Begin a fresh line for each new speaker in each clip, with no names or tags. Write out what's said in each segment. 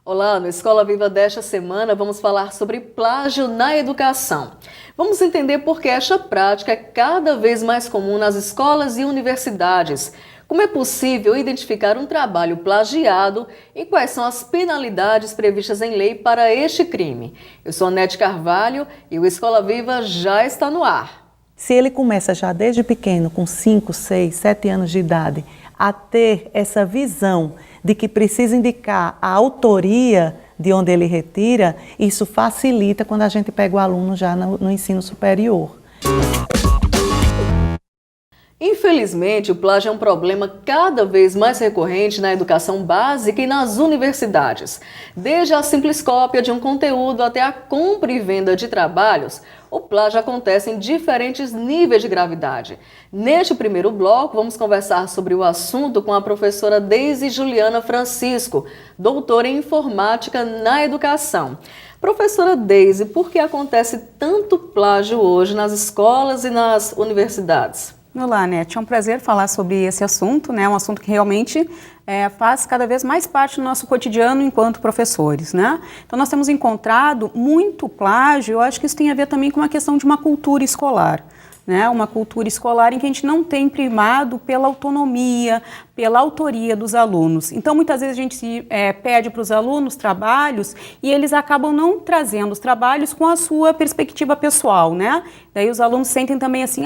Olá, no Escola Viva desta semana vamos falar sobre plágio na educação. Vamos entender por que esta prática é cada vez mais comum nas escolas e universidades. Como é possível identificar um trabalho plagiado e quais são as penalidades previstas em lei para este crime? Eu sou Anete Carvalho e o Escola Viva já está no ar.
Se ele começa já desde pequeno, com 5, 6, 7 anos de idade, a ter essa visão de que precisa indicar a autoria de onde ele retira, isso facilita quando a gente pega o aluno já no ensino superior.
Infelizmente, o plágio é um problema cada vez mais recorrente na educação básica e nas universidades. Desde a simples cópia de um conteúdo até a compra e venda de trabalhos, o plágio acontece em diferentes níveis de gravidade. Neste primeiro bloco, vamos conversar sobre o assunto com a professora Deise Juliana Francisco, doutora em informática na educação. Professora Deise, por que acontece tanto plágio hoje nas escolas e nas universidades?
Olá, Anete. É um prazer falar sobre esse assunto, né? Um assunto que realmente faz cada vez mais parte do nosso cotidiano enquanto professores, né? Então, nós temos encontrado muito plágio. Eu acho que isso tem a ver também com uma questão de uma cultura escolar, né? Uma cultura escolar em que a gente não tem primado pela autonomia, pela autoria dos alunos. Então, muitas vezes a gente pede para os alunos trabalhos e eles acabam não trazendo os trabalhos com a sua perspectiva pessoal, né? Daí os alunos sentem também assim,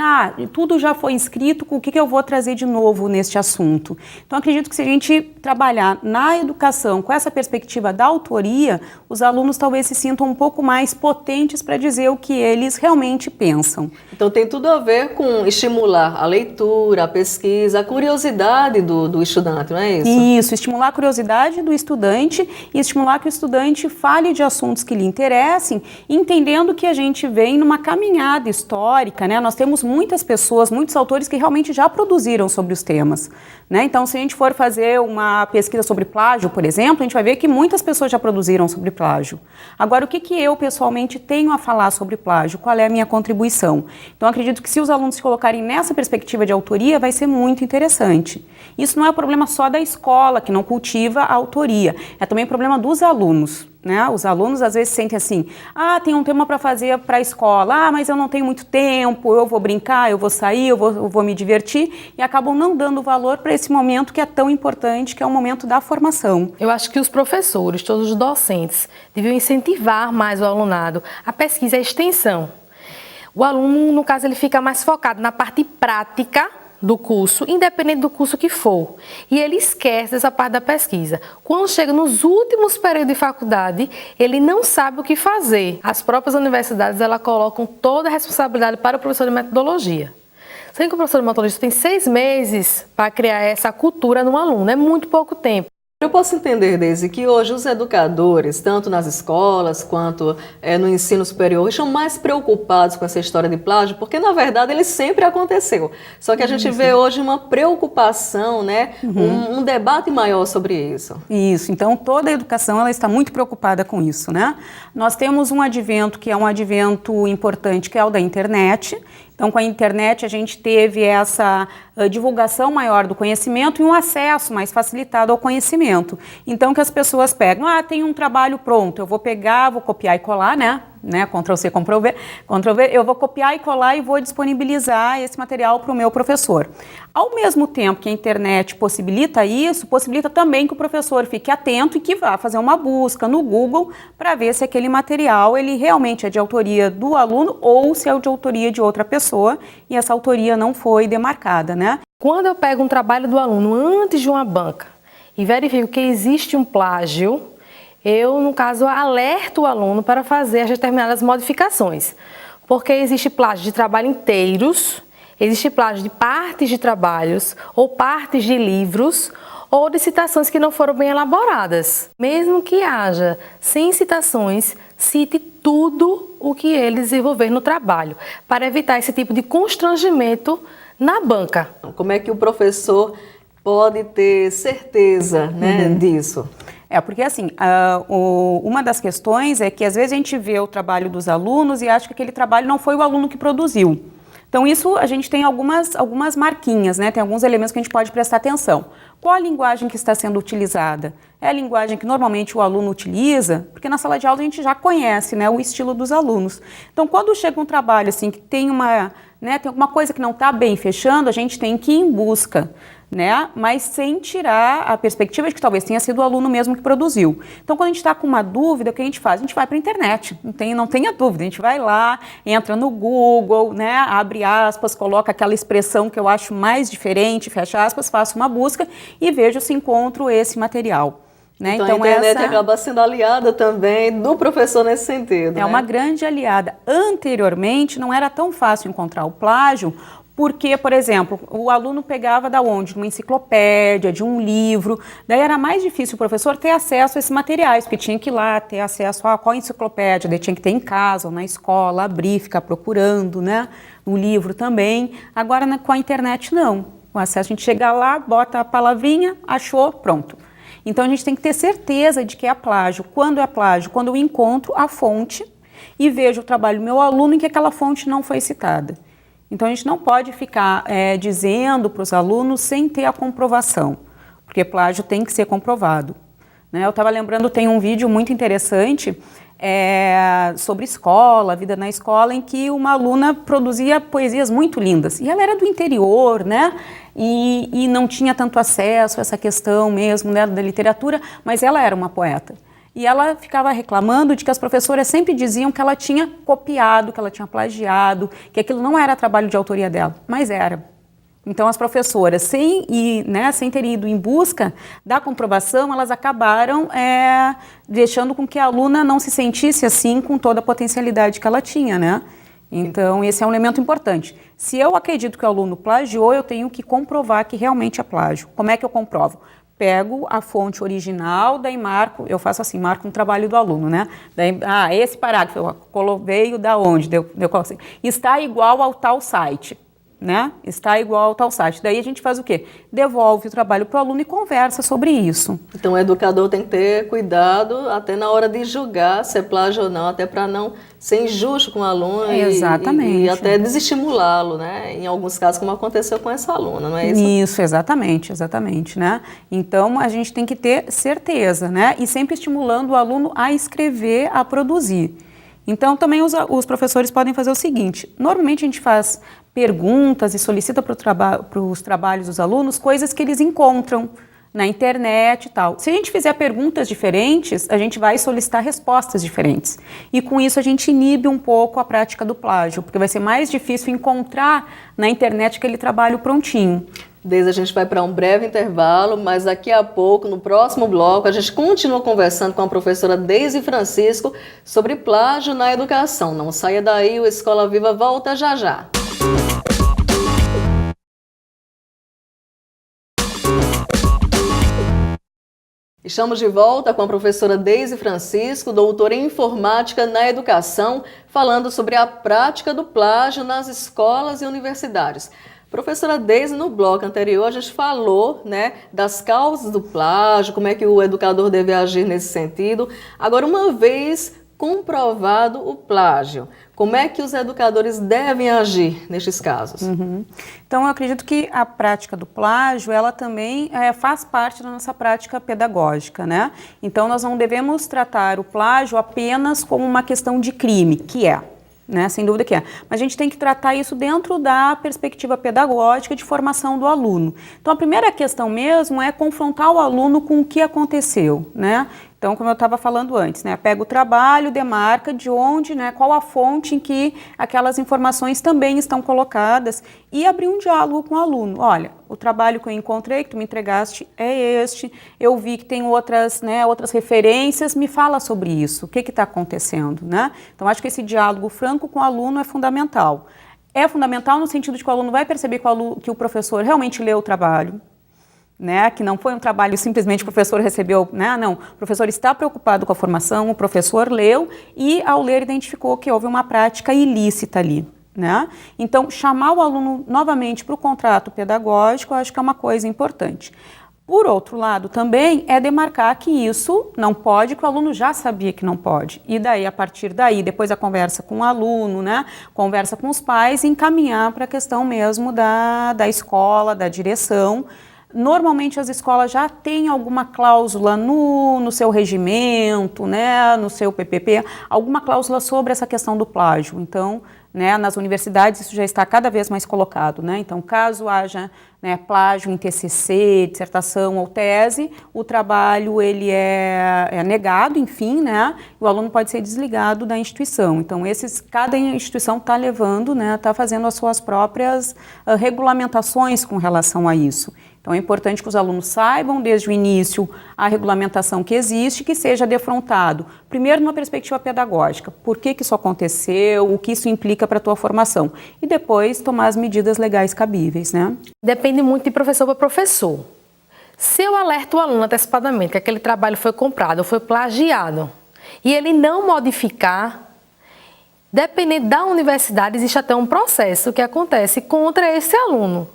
tudo já foi escrito, o que eu vou trazer de novo neste assunto? Então, acredito que se a gente trabalhar na educação com essa perspectiva da autoria, os alunos talvez se sintam um pouco mais potentes para dizer o que eles realmente pensam.
Então, tem tudo a ver com estimular a leitura, a pesquisa, a curiosidade do estudante, não é isso?
Isso, estimular a curiosidade do estudante e estimular que o estudante fale de assuntos que lhe interessem, entendendo que a gente vem numa caminhada histórica, né? Nós temos muitas pessoas, muitos autores que realmente já produziram sobre os temas, né? Então, se a gente for fazer uma pesquisa sobre plágio, por exemplo, a gente vai ver que muitas pessoas já produziram sobre plágio. Agora, o que eu pessoalmente tenho a falar sobre plágio? Qual é a minha contribuição? Então, acredito que se os alunos se colocarem nessa perspectiva de autoria, vai ser muito interessante. Isso não é um problema só da escola, que não cultiva a autoria, é também um problema dos alunos, né? Os alunos às vezes sentem assim, tem um tema para fazer para a escola, mas eu não tenho muito tempo, eu vou brincar, eu vou sair, eu vou me divertir, e acabam não dando valor para esse momento que é tão importante, que é o momento da formação.
Eu acho que os professores, todos os docentes, deviam incentivar mais o alunado a pesquisa e a extensão. O aluno, no caso, ele fica mais focado na parte prática do curso, independente do curso que for. E ele esquece dessa parte da pesquisa. Quando chega nos últimos períodos de faculdade, ele não sabe o que fazer. As próprias universidades, elas colocam toda a responsabilidade para o professor de metodologia. Sendo que o professor de metodologia tem 6 meses para criar essa cultura no aluno, é muito pouco tempo.
Eu posso entender, Deise, que hoje os educadores, tanto nas escolas quanto no ensino superior, estão mais preocupados com essa história de plágio, porque na verdade ele sempre aconteceu. Só que a gente vê hoje uma preocupação, né? Um debate maior sobre isso.
Isso, então toda a educação ela está muito preocupada com isso, né? Nós temos um advento que é um advento importante, que é o da internet. Então, com a internet, a gente teve essa divulgação maior do conhecimento e um acesso mais facilitado ao conhecimento. Então, que as pessoas pegam, tem um trabalho pronto, eu vou pegar, vou copiar e colar, né? Ctrl+C, Ctrl+V, eu vou copiar e colar e vou disponibilizar esse material para o meu professor. Ao mesmo tempo que a internet possibilita isso, possibilita também que o professor fique atento e que vá fazer uma busca no Google para ver se aquele material ele realmente é de autoria do aluno ou se é de autoria de outra pessoa e essa autoria não foi demarcada, né?
Quando eu pego um trabalho do aluno antes de uma banca e verifico que existe um plágio, eu, no caso, alerto o aluno para fazer as determinadas modificações. Porque existe plágio de trabalho inteiros, existe plágio de partes de trabalhos, ou partes de livros, ou de citações que não foram bem elaboradas. Mesmo que haja 100 citações, cite tudo o que ele desenvolver no trabalho, para evitar esse tipo de constrangimento na banca.
Como é que o professor pode ter certeza, né, disso?
Porque assim, uma das questões é que às vezes a gente vê o trabalho dos alunos e acha que aquele trabalho não foi o aluno que produziu. Então isso a gente tem algumas marquinhas, né? Tem alguns elementos que a gente pode prestar atenção. Qual a linguagem que está sendo utilizada? É a linguagem que normalmente o aluno utiliza? Porque na sala de aula a gente já conhece, né, o estilo dos alunos. Então quando chega um trabalho assim que tem tem alguma coisa que não está bem fechando, a gente tem que ir em busca, né? Mas sem tirar a perspectiva de que talvez tenha sido o aluno mesmo que produziu. Então, quando a gente está com uma dúvida, o que a gente faz? A gente vai para a internet, não tenha dúvida, a gente vai lá, entra no Google, né? Abre aspas, coloca aquela expressão que eu acho mais diferente, fecha aspas, faço uma busca e vejo se encontro esse material. Né?
Então a internet acaba sendo aliada também do professor nesse sentido.
É uma grande aliada. Anteriormente não era tão fácil encontrar o plágio, porque, por exemplo, o aluno pegava da onde? De uma enciclopédia, de um livro, daí era mais difícil o professor ter acesso a esses materiais, porque tinha que ir lá ter acesso a qual enciclopédia, daí tinha que ter em casa ou na escola, abrir, ficar procurando, né? No livro também. Agora com a internet não. Com acesso a gente chega lá, bota a palavrinha, achou, pronto. Então a gente tem que ter certeza de que é plágio. Quando é plágio? Quando eu encontro a fonte e vejo o trabalho do meu aluno em que aquela fonte não foi citada. Então a gente não pode ficar dizendo para os alunos sem ter a comprovação, porque plágio tem que ser comprovado. Né? Eu estava lembrando, tem um vídeo muito interessante sobre escola, a vida na escola, em que uma aluna produzia poesias muito lindas. E ela era do interior, né? E não tinha tanto acesso a essa questão mesmo, né, da literatura, mas ela era uma poeta. E ela ficava reclamando de que as professoras sempre diziam que ela tinha copiado, que ela tinha plagiado, que aquilo não era trabalho de autoria dela, mas era. Então as professoras, sem terem ido em busca da comprovação, elas acabaram deixando com que a aluna não se sentisse assim com toda a potencialidade que ela tinha, né? Então esse é um elemento importante. Se eu acredito que o aluno plagiou, eu tenho que comprovar que realmente é plágio. Como é que eu comprovo? Pego a fonte original, daí marco um trabalho do aluno, né? Daí, esse parágrafo veio da onde? Eu coloco assim, está igual ao tal site. Né? Está igual ao tal site. Daí a gente faz o quê? Devolve o trabalho para o aluno e conversa sobre isso.
Então o educador tem que ter cuidado até na hora de julgar se é plágio ou não, até para não ser injusto com o aluno e até desestimulá-lo, né? Em alguns casos, como aconteceu com essa aluna, não é isso?
Isso, exatamente, né? Então a gente tem que ter certeza, né? E sempre estimulando o aluno a escrever, a produzir. Então também os professores podem fazer o seguinte, normalmente a gente faz perguntas e solicita para os trabalhos dos alunos coisas que eles encontram na internet e tal. Se a gente fizer perguntas diferentes, a gente vai solicitar respostas diferentes. E com isso a gente inibe um pouco a prática do plágio, porque vai ser mais difícil encontrar na internet aquele trabalho prontinho.
Desde a gente vai para um breve intervalo, mas daqui a pouco, no próximo bloco, a gente continua conversando com a professora Deise Francisco sobre plágio na educação. Não saia daí, o Escola Viva volta já já. Estamos de volta com a professora Deise Francisco, doutora em informática na educação, falando sobre a prática do plágio nas escolas e universidades. Professora Deise, no bloco anterior a gente falou, né, das causas do plágio, como é que o educador deve agir nesse sentido. Agora, uma vez comprovado o plágio, como é que os educadores devem agir nestes casos?
Então, eu acredito que a prática do plágio, ela também faz parte da nossa prática pedagógica, né? Então, nós não devemos tratar o plágio apenas como uma questão de crime, que é. Né? Sem dúvida que é. Mas a gente tem que tratar isso dentro da perspectiva pedagógica de formação do aluno. Então, a primeira questão mesmo é confrontar o aluno com o que aconteceu, né? Então, como eu estava falando antes, né? Pega o trabalho, demarca de onde, né? Qual a fonte em que aquelas informações também estão colocadas e abrir um diálogo com o aluno. Olha, o trabalho que eu encontrei, que tu me entregaste, é este. Eu vi que tem outras referências, me fala sobre isso. O que está acontecendo, né? Então, acho que esse diálogo franco com o aluno é fundamental. É fundamental no sentido de que o aluno vai perceber que o professor realmente leu o trabalho, né, que não foi um trabalho simplesmente o professor recebeu, né, não, o professor está preocupado com a formação, o professor leu e ao ler identificou que houve uma prática ilícita ali, né? Então chamar o aluno novamente para o contrato pedagógico, eu acho que é uma coisa importante. Por outro lado, também é demarcar que isso não pode, que o aluno já sabia que não pode. E daí, a partir daí, depois a conversa com o aluno, né, conversa com os pais, encaminhar para a questão mesmo da escola, da direção. Normalmente as escolas já têm alguma cláusula no seu regimento, né, no seu PPP, alguma cláusula sobre essa questão do plágio. Então, né, nas universidades isso já está cada vez mais colocado, né? Então, caso haja, né, plágio em TCC, dissertação ou tese, o trabalho ele é negado, enfim, né? O aluno pode ser desligado da instituição. Então, cada instituição está levando, né, está fazendo as suas próprias regulamentações com relação a isso. Então, é importante que os alunos saibam desde o início a regulamentação que existe, que seja defrontado. Primeiro, numa perspectiva pedagógica, por que isso aconteceu, o que isso implica para a tua formação. E depois, tomar as medidas legais cabíveis, né?
Depende muito de professor para professor. Se eu alerto o aluno antecipadamente que aquele trabalho foi comprado ou foi plagiado, e ele não modificar, dependendo da universidade, existe até um processo que acontece contra esse aluno.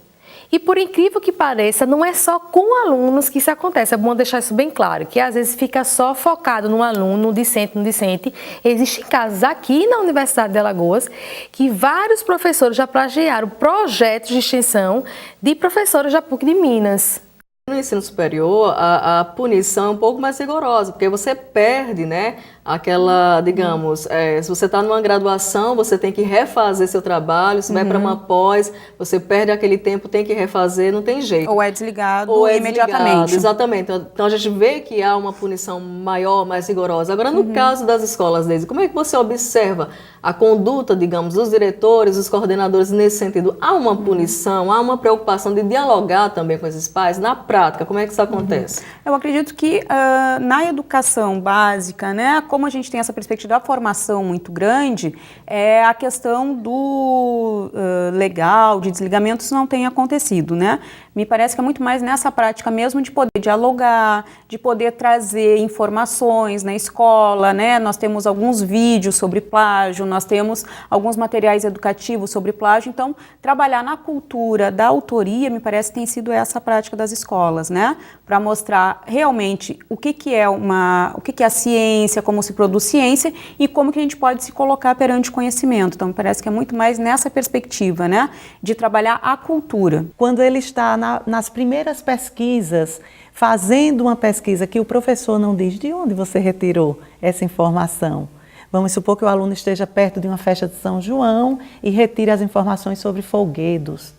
E por incrível que pareça, não é só com alunos que isso acontece. É bom deixar isso bem claro, que às vezes fica só focado no aluno, no discente. Existem casos aqui na Universidade de Alagoas que vários professores já plagiaram projetos de extensão de professores da PUC de Minas.
No ensino superior, a punição é um pouco mais rigorosa, porque você perde, né, aquela, digamos, se você está numa graduação, você tem que refazer seu trabalho, se vai para uma pós, você perde aquele tempo, tem que refazer, não tem jeito.
Ou é desligado
imediatamente.
Desligado,
exatamente. Então a gente vê que há uma punição maior, mais rigorosa. Agora, no caso das escolas, Deise, como é que você observa a conduta, digamos, dos diretores, dos coordenadores nesse sentido? Há uma punição, há uma preocupação de dialogar também com esses pais? Na prática, como é que isso acontece?
Eu acredito que na educação básica, né, como a gente tem essa perspectiva da formação muito grande, a questão do legal, de desligamentos não tem acontecido, né? Me parece que é muito mais nessa prática mesmo de poder dialogar, de poder trazer informações na escola, né? Nós temos alguns vídeos sobre plágio, nós temos alguns materiais educativos sobre plágio, então trabalhar na cultura da autoria, me parece que tem sido essa prática das escolas, né? Para mostrar realmente o que é a ciência, como se produz ciência e como que a gente pode se colocar perante o conhecimento. Então, me parece que é muito mais nessa perspectiva, né? De trabalhar a cultura.
Quando ele está nas primeiras pesquisas, fazendo uma pesquisa que o professor não diz de onde você retirou essa informação. Vamos supor que o aluno esteja perto de uma festa de São João e retire as informações sobre folguedos,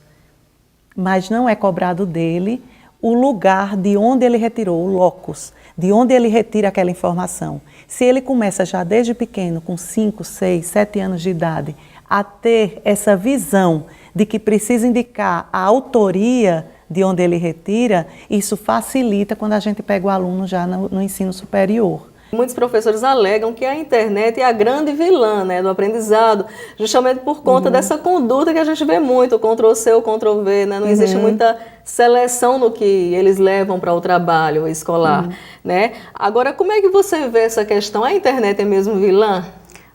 mas não é cobrado dele o lugar de onde ele retirou, o locus, de onde ele retira aquela informação. Se ele começa já desde pequeno, com 5, 6, 7 anos de idade, a ter essa visão de que precisa indicar a autoria de onde ele retira, isso facilita quando a gente pega o aluno já no ensino superior.
Muitos professores alegam que a internet é a grande vilã, né, do aprendizado, justamente por conta dessa conduta que a gente vê muito, o Ctrl+C, o Ctrl+V, né? Não existe muita seleção no que eles levam para o trabalho escolar, né? Agora, como é que você vê essa questão? A internet é mesmo vilã?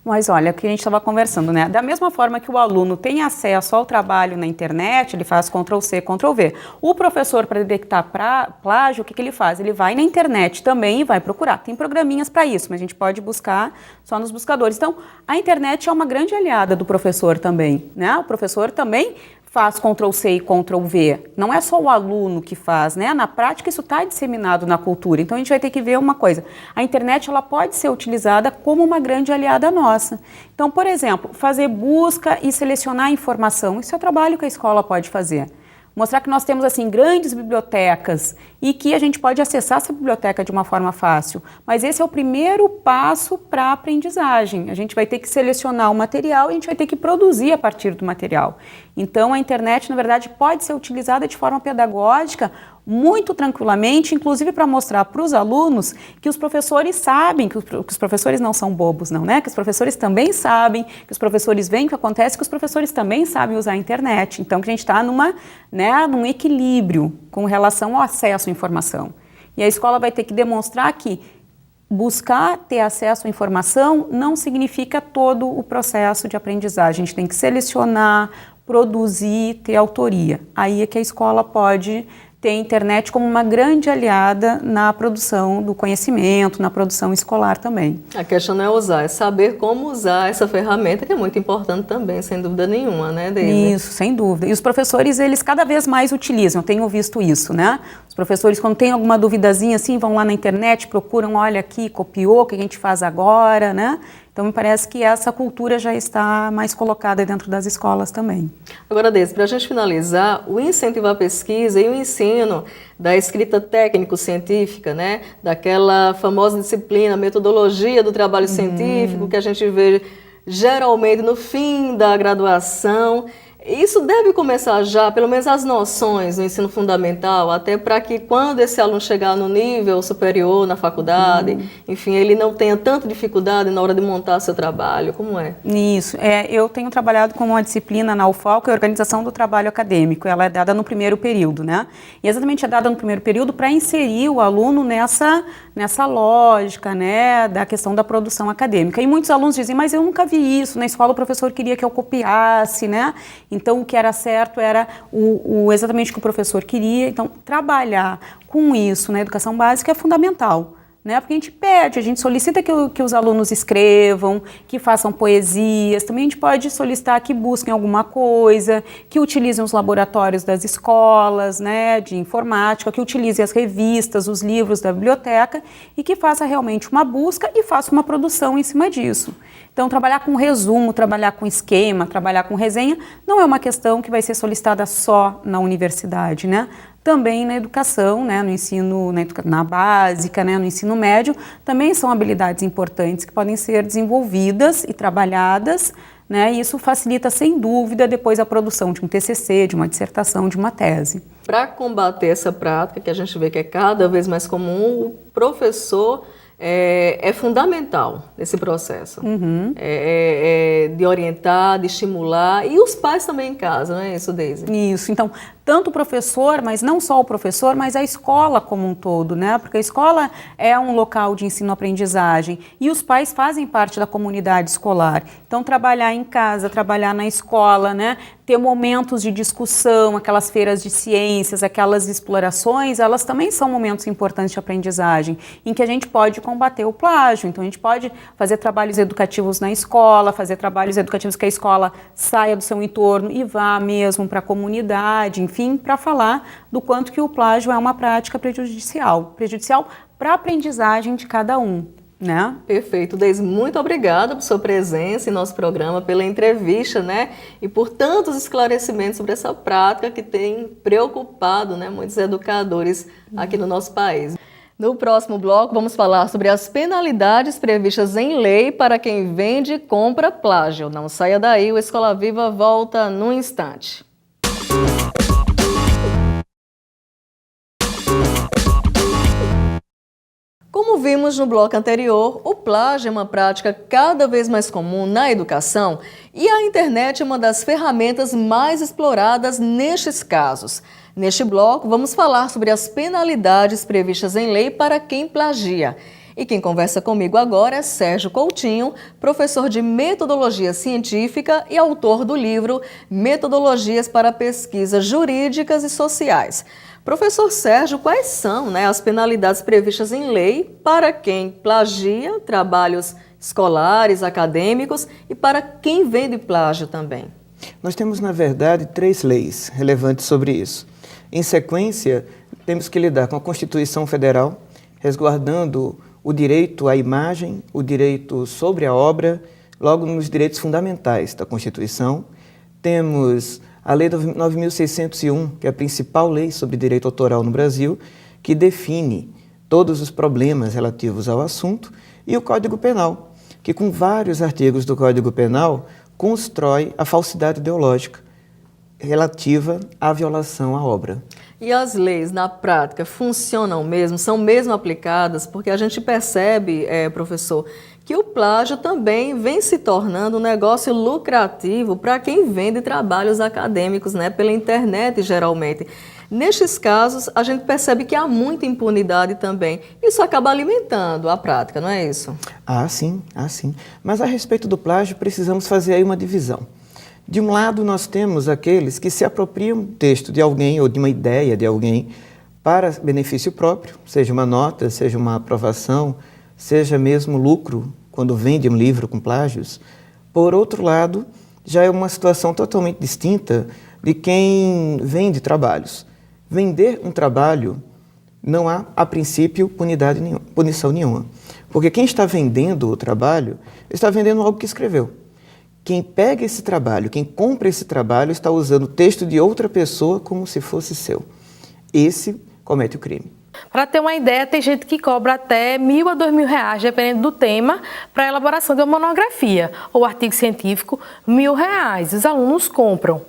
Mas olha, o que a gente estava conversando, né? Da mesma forma que o aluno tem acesso ao trabalho na internet, ele faz Ctrl+C, Ctrl+V. O professor, para detectar plágio, o que ele faz? Ele vai na internet também e vai procurar. Tem programinhas para isso, mas a gente pode buscar só nos buscadores. Então, a internet é uma grande aliada do professor também, né? O professor também faz Ctrl+C e Ctrl+V. Não é só o aluno que faz, né? Na prática, isso está disseminado na cultura. Então, a gente vai ter que ver uma coisa. A internet, ela pode ser utilizada como uma grande aliada nossa. Então, por exemplo, fazer busca e selecionar informação. Isso é o trabalho que a escola pode fazer. Mostrar que nós temos, assim, grandes bibliotecas e que a gente pode acessar essa biblioteca de uma forma fácil. Mas esse é o primeiro passo para a aprendizagem. A gente vai ter que selecionar o material e a gente vai ter que produzir a partir do material. Então, a internet, na verdade, pode ser utilizada de forma pedagógica muito tranquilamente, inclusive para mostrar para os alunos que os professores sabem, que os professores não são bobos, não, né? Que os professores também sabem, que os professores veem o que acontece, que os professores também sabem usar a internet. Então, que a gente está num equilíbrio com relação ao acesso à informação. E a escola vai ter que demonstrar que buscar ter acesso à informação não significa todo o processo de aprendizagem. A gente tem que selecionar, produzir, ter autoria. Aí é que a escola pode tem a internet como uma grande aliada na produção do conhecimento, na produção escolar também.
A questão não é usar, é saber como usar essa ferramenta, que é muito importante também, sem dúvida nenhuma, né, Deise?
Isso, sem dúvida. E os professores, eles cada vez mais utilizam, eu tenho visto isso, né? Os professores, quando tem alguma duvidazinha assim, vão lá na internet, procuram, olha aqui, copiou, o que a gente faz agora, né? Então, me parece que essa cultura já está mais colocada dentro das escolas também.
Agora, Deise, para a gente finalizar, o incentivo à pesquisa e o ensino da escrita técnico-científica, né? Daquela famosa disciplina, metodologia do trabalho científico, que a gente vê geralmente no fim da graduação. Isso deve começar já, pelo menos as noções do ensino fundamental, até para que quando esse aluno chegar no nível superior na faculdade, enfim, ele não tenha tanta dificuldade na hora de montar seu trabalho. Como é?
Isso. Eu tenho trabalhado com uma disciplina na UFOL, que é a Organização do Trabalho Acadêmico. Ela é dada no primeiro período, né? E exatamente é dada no primeiro período para inserir o aluno nessa lógica, né, da questão da produção acadêmica. E muitos alunos dizem, mas eu nunca vi isso, na escola o professor queria que eu copiasse, né? Então, o que era certo era exatamente o que o professor queria. Então, trabalhar com isso na educação básica é fundamental, né? Porque a gente pede, a gente solicita que os alunos escrevam, que façam poesias, também a gente pode solicitar que busquem alguma coisa, que utilizem os laboratórios das escolas, né, de informática, que utilizem as revistas, os livros da biblioteca e que faça realmente uma busca e faça uma produção em cima disso. Então, trabalhar com resumo, trabalhar com esquema, trabalhar com resenha, não é uma questão que vai ser solicitada só na universidade, né? Também na educação, né, no ensino, na básica, né, no ensino médio, também são habilidades importantes que podem ser desenvolvidas e trabalhadas, né, e isso facilita, sem dúvida, depois a produção de um TCC, de uma dissertação, de uma tese.
Para combater essa prática, que a gente vê que é cada vez mais comum, o professor é fundamental nesse processo, de orientar, de estimular, e os pais também em casa, não é isso, Deise?
Isso, então, tanto o professor, mas não só o professor, mas a escola como um todo, né? Porque a escola é um local de ensino-aprendizagem e os pais fazem parte da comunidade escolar. Então, trabalhar em casa, trabalhar na escola, né? Ter momentos de discussão, aquelas feiras de ciências, aquelas explorações, elas também são momentos importantes de aprendizagem, em que a gente pode combater o plágio. Então, a gente pode fazer trabalhos educativos na escola, fazer trabalhos educativos que a escola saia do seu entorno e vá mesmo para a comunidade, enfim, para falar do quanto que o plágio é uma prática prejudicial para a aprendizagem de cada um, né?
Perfeito, Deise, muito obrigada por sua presença em nosso programa, pela entrevista, né? E por tantos esclarecimentos sobre essa prática que tem preocupado, né, muitos educadores aqui no nosso país. No próximo bloco, vamos falar sobre as penalidades previstas em lei para quem vende e compra plágio. Não saia daí, o Escola Viva volta num instante. Como vimos no bloco anterior, o plágio é uma prática cada vez mais comum na educação e a internet é uma das ferramentas mais exploradas nestes casos. Neste bloco, vamos falar sobre as penalidades previstas em lei para quem plagia. E quem conversa comigo agora é Sérgio Coutinho, professor de Metodologia Científica e autor do livro Metodologias para Pesquisas Jurídicas e Sociais. Professor Sérgio, quais são, as penalidades previstas em lei para quem plagia trabalhos escolares, acadêmicos e para quem vende plágio também?
Nós temos, na verdade, 3 leis relevantes sobre isso. Em sequência, temos que lidar com a Constituição Federal, resguardando o direito à imagem, o direito sobre a obra, logo nos direitos fundamentais da Constituição. Temos a Lei 9.601, que é a principal lei sobre direito autoral no Brasil, que define todos os problemas relativos ao assunto, e o Código Penal, que com vários artigos do Código Penal constrói a falsidade ideológica relativa à violação à obra.
E as leis, na prática, funcionam mesmo? São mesmo aplicadas? Porque a gente percebe, professor, que o plágio também vem se tornando um negócio lucrativo para quem vende trabalhos acadêmicos, pela internet, geralmente. Nestes casos, a gente percebe que há muita impunidade também. Isso acaba alimentando a prática, não é isso?
Sim. Mas a respeito do plágio, precisamos fazer aí uma divisão. De um lado, nós temos aqueles que se apropriam do texto de alguém ou de uma ideia de alguém para benefício próprio, seja uma nota, seja uma aprovação, seja mesmo lucro, quando vende um livro com plágios. Por outro lado, já é uma situação totalmente distinta de quem vende trabalhos. Vender um trabalho não há, a princípio, punição nenhuma. Porque quem está vendendo o trabalho, está vendendo algo que escreveu. Quem pega esse trabalho, quem compra esse trabalho, está usando o texto de outra pessoa como se fosse seu. Esse comete o crime.
Para ter uma ideia, tem gente que cobra até R$1.000 a R$2.000, dependendo do tema, para a elaboração de uma monografia ou artigo científico, R$1.000. Os alunos compram.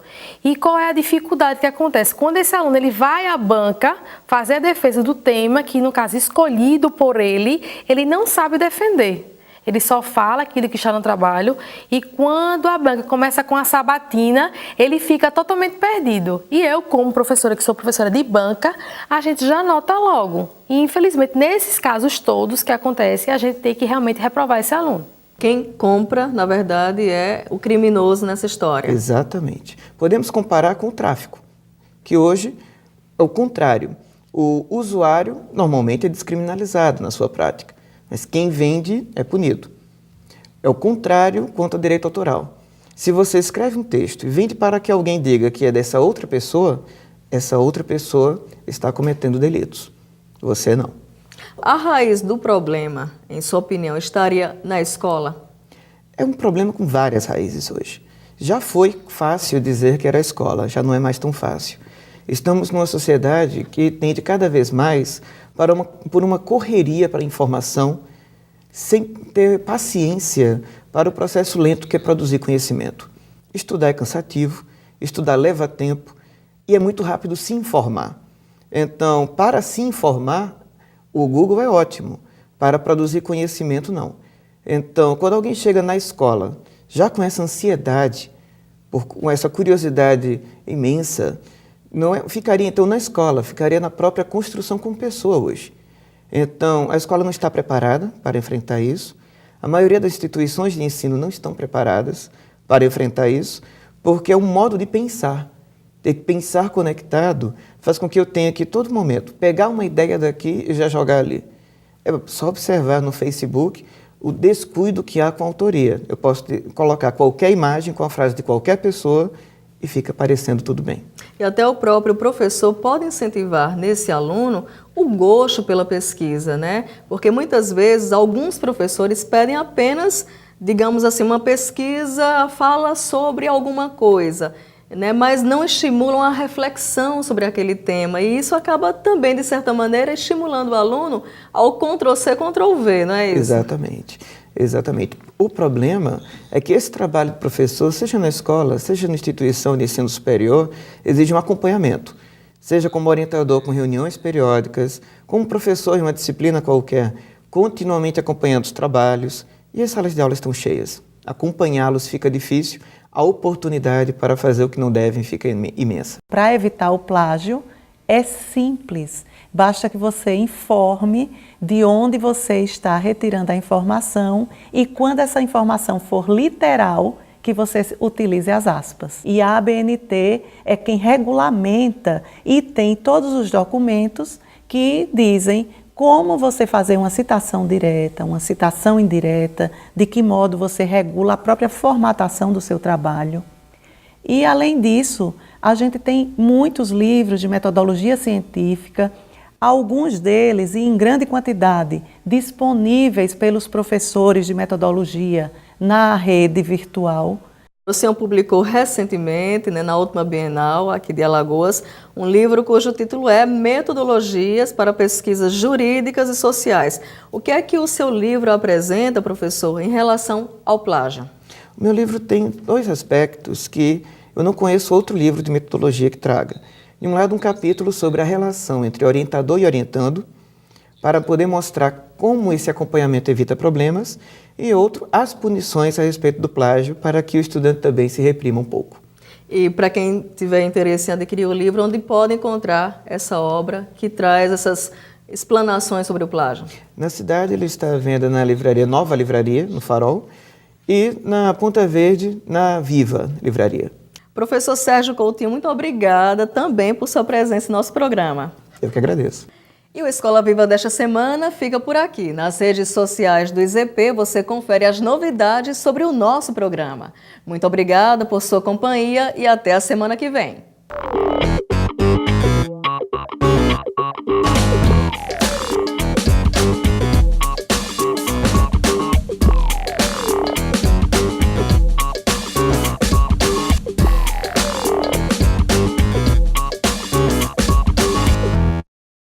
E qual é a dificuldade que acontece? Quando esse aluno ele vai à banca fazer a defesa do tema, que no caso escolhido por ele não sabe defender. Ele só fala aquilo que está no trabalho e quando a banca começa com a sabatina, ele fica totalmente perdido. E eu, como professora, que sou professora de banca, a gente já nota logo. E infelizmente, nesses casos todos que acontecem, a gente tem que realmente reprovar esse aluno.
Quem compra, na verdade, é o criminoso nessa história.
Exatamente. Podemos comparar com o tráfico, que hoje é o contrário. O usuário normalmente é descriminalizado na sua prática. Mas quem vende é punido. É o contrário quanto ao direito autoral. Se você escreve um texto e vende para que alguém diga que é dessa outra pessoa, essa outra pessoa está cometendo delitos. Você não.
A raiz do problema, em sua opinião, estaria na escola?
É um problema com várias raízes hoje. Já foi fácil dizer que era a escola, já não é mais tão fácil. Estamos numa sociedade que tende cada vez mais por uma correria para a informação, sem ter paciência para o processo lento que é produzir conhecimento. Estudar é cansativo, estudar leva tempo e é muito rápido se informar. Então, para se informar, o Google é ótimo, para produzir conhecimento, não. Então, quando alguém chega na escola, já com essa ansiedade, com essa curiosidade imensa, não ficaria então na escola, ficaria na própria construção como pessoa hoje. Então, a escola não está preparada para enfrentar isso. A maioria das instituições de ensino não estão preparadas para enfrentar isso, porque é um modo de pensar. Ter que pensar conectado faz com que eu tenha que, todo momento, pegar uma ideia daqui e já jogar ali. É só observar no Facebook o descuido que há com a autoria. Eu posso colocar qualquer imagem com a frase de qualquer pessoa e fica parecendo tudo bem.
E até o próprio professor pode incentivar nesse aluno o gosto pela pesquisa, né? Porque muitas vezes alguns professores pedem apenas, digamos assim, uma pesquisa fala sobre alguma coisa, né? Mas não estimulam a reflexão sobre aquele tema. E isso acaba também, de certa maneira, estimulando o aluno ao Ctrl-C, Ctrl-V, não é isso?
Exatamente. Exatamente. O problema é que esse trabalho do professor, seja na escola, seja na instituição de ensino superior, exige um acompanhamento. Seja como orientador com reuniões periódicas, como professor em uma disciplina qualquer, continuamente acompanhando os trabalhos, e as salas de aula estão cheias. Acompanhá-los fica difícil, a oportunidade para fazer o que não devem fica imensa.
Para evitar o plágio, é simples. Basta que você informe de onde você está retirando a informação e quando essa informação for literal, que você utilize as aspas. E a ABNT é quem regulamenta e tem todos os documentos que dizem como você fazer uma citação direta, uma citação indireta, de que modo você regula a própria formatação do seu trabalho. E, além disso, a gente tem muitos livros de metodologia científica, alguns deles, e em grande quantidade, disponíveis pelos professores de metodologia na rede virtual.
O senhor publicou recentemente, né, na última Bienal aqui de Alagoas, um livro cujo título é Metodologias para Pesquisas Jurídicas e Sociais. O que é que o seu livro apresenta, professor, em relação ao plágio?
O meu livro tem dois aspectos que eu não conheço outro livro de metodologia que traga. De um lado, um capítulo sobre a relação entre orientador e orientando, para poder mostrar como esse acompanhamento evita problemas, e outro, as punições a respeito do plágio, para que o estudante também se reprima um pouco.
E para quem tiver interesse em adquirir o livro, onde pode encontrar essa obra que traz essas explanações sobre o plágio?
Na cidade, ele está à venda na livraria Nova Livraria, no Farol, e na Ponta Verde, na Viva Livraria.
Professor Sérgio Coutinho, muito obrigada também por sua presença em nosso programa.
Eu que agradeço.
E o Escola Viva desta semana fica por aqui. Nas redes sociais do IZP você confere as novidades sobre o nosso programa. Muito obrigada por sua companhia e até a semana que vem.